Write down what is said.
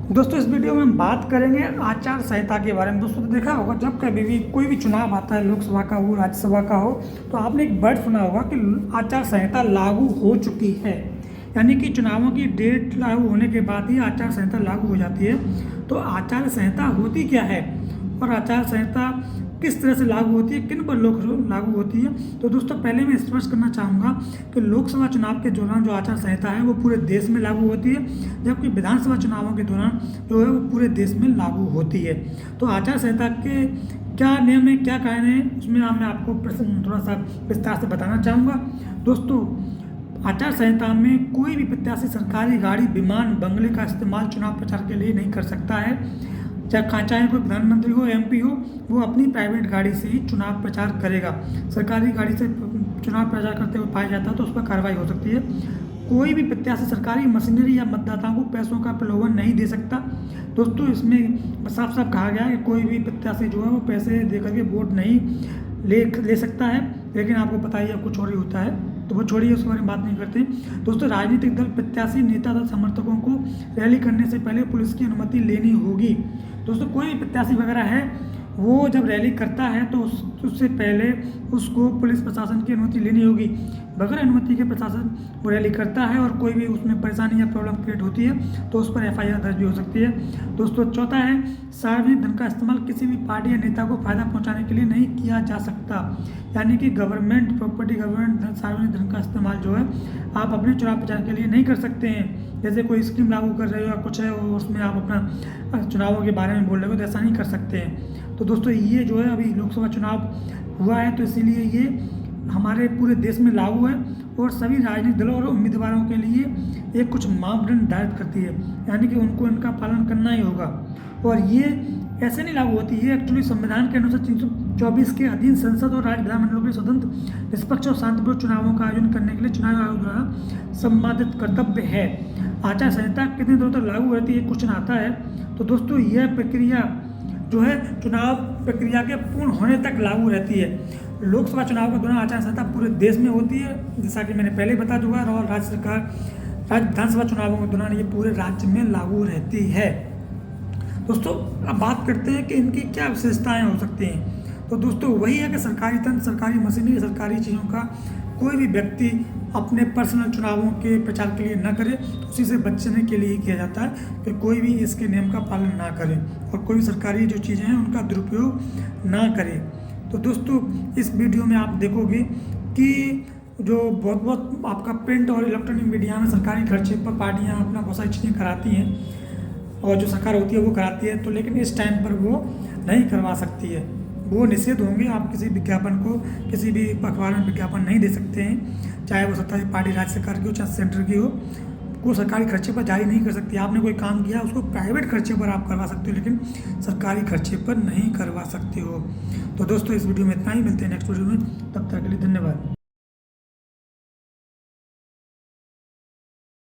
दोस्तों इस वीडियो में हम बात करेंगे आचार संहिता के बारे में। दोस्तों तो देखा होगा जब कभी भी कोई भी चुनाव आता है, लोकसभा का हो, राज्यसभा का हो, तो आपने एक वर्ड सुना होगा कि आचार संहिता लागू हो चुकी है। यानी कि चुनावों की डेट लागू होने के बाद ही आचार संहिता लागू हो जाती है। तो आचार संहिता होती क्या है और आचार संहिता किस तरह से लागू होती है, किन पर लागू होती है। तो दोस्तों पहले मैं स्पष्ट करना चाहूँगा कि लोकसभा चुनाव के दौरान जो आचार संहिता है वो पूरे देश में लागू होती है, जबकि विधानसभा चुनावों के दौरान जो है वो पूरे देश में लागू होती है। तो आचार संहिता के क्या नियम है, क्या कारण है, उसमें मैं आपको थोड़ा सा विस्तार से बताना चाहूँगा। दोस्तों आचार संहिता में कोई भी प्रत्याशी सरकारी गाड़ी, विमान, बंगले का इस्तेमाल चुनाव प्रचार के लिए नहीं कर सकता है। चाहे कोई प्रधानमंत्री हो, एमपी हो, वो अपनी प्राइवेट गाड़ी से ही चुनाव प्रचार करेगा। सरकारी गाड़ी से चुनाव प्रचार करते हुए पाया जाता है तो उस पर कार्रवाई हो सकती है। कोई भी प्रत्याशी सरकारी मशीनरी या मतदाताओं को पैसों का प्रलोभन नहीं दे सकता। दोस्तों इसमें साफ साफ कहा गया है कि कोई भी प्रत्याशी जो है वो पैसे दे करके वोट नहीं ले सकता है। लेकिन आपको पता ही है कुछ और ही होता है, तो वो छोड़िए, उसके बारे में बात नहीं करते। दोस्तों राजनीतिक दल, प्रत्याशी, नेता तथा समर्थकों को रैली करने से पहले पुलिस की अनुमति लेनी होगी। दोस्तों कोई भी प्रत्याशी वगैरह है वो जब रैली करता है तो उससे पहले उसको पुलिस प्रशासन की अनुमति लेनी होगी। बगैर अनुमति के प्रशासन वो रैली करता है और कोई भी उसमें परेशानी या प्रॉब्लम क्रिएट होती है तो उस पर एफआईआर दर्ज भी हो सकती है। दोस्तों चौथा है, सार्वजनिक धन का इस्तेमाल किसी भी पार्टी या नेता को फायदा पहुंचाने के लिए नहीं किया जा सकता। यानी कि गवर्नमेंट प्रॉपर्टी, गवर्नमेंट सार्वजनिक धन का इस्तेमाल जो है आप अपने चुनाव प्रचार के लिए नहीं कर सकते हैं। जैसे कोई स्कीम लागू कर रहे हो या कुछ है और उसमें आप अपना चुनावों के बारे में बोल रहे हो तो ऐसा नहीं कर सकते हैं। तो दोस्तों ये जो है अभी लोकसभा चुनाव हुआ है तो इसीलिए ये हमारे पूरे देश में लागू है और सभी राजनीतिक दलों और उम्मीदवारों के लिए एक कुछ मापदंड निर्धारित करती है। यानी कि उनको इनका पालन करना ही होगा और ये ऐसे नहीं लागू होती है। एक्चुअली संविधान के अनुसार 324 के अधीन संसद और राज्य विधानमंडलों के स्वतंत्र, निष्पक्ष और शांतिपूर्ण चुनावों का आयोजन करने के लिए चुनाव आयोग द्वारा संपादित कर्तव्य है। आचार संहिता कितने दिनों तक लागू रहती है, क्वेश्चन आता है। तो दोस्तों यह प्रक्रिया जो है चुनाव प्रक्रिया के पूर्ण होने तक लागू रहती है। लोकसभा चुनाव के दौरान आचार संहिता पूरे देश में होती है, जैसा कि मैंने पहले बता चुका है, और राज्य विधानसभा चुनावों के दौरान ये पूरे राज्य में लागू रहती है। दोस्तों अब बात करते हैं कि इनकी क्या विशेषताएं हो सकती हैं। तो दोस्तों वही है कि सरकारी तंत्र, सरकारी मशीनरी, सरकारी चीज़ों का कोई भी व्यक्ति अपने पर्सनल चुनावों के प्रचार के लिए न करे, तो उसी से बचने के लिए किया जाता है कि कोई भी इसके नियम का पालन ना करे और कोई भी सरकारी जो चीज़ें हैं उनका दुरुपयोग ना करे। तो दोस्तों इस वीडियो में आप देखोगे कि जो बहुत आपका प्रिंट और इलेक्ट्रॉनिक मीडिया में सरकारी खर्चे पर पार्टियाँ अपना बहुत सारी चीज़ें कराती हैं और जो सरकार होती है वो कराती है, तो लेकिन इस टाइम पर वो नहीं करवा सकती है, वो निषेध होंगे। आप किसी विज्ञापन को, किसी भी अखबार में विज्ञापन नहीं दे सकते हैं, चाहे वो सत्ताधारी पार्टी राज्य सरकार की हो चाहे सेंटर की हो। को सरकारी खर्चे पर जारी नहीं कर सकती। आपने कोई काम किया उसको प्राइवेट खर्चे पर आप करवा सकते हो, लेकिन सरकारी खर्चे पर नहीं करवा सकते हो। तो दोस्तों इस वीडियो में इतना ही, मिलते हैं नेक्स्ट वीडियो में, तब तक के लिए धन्यवाद।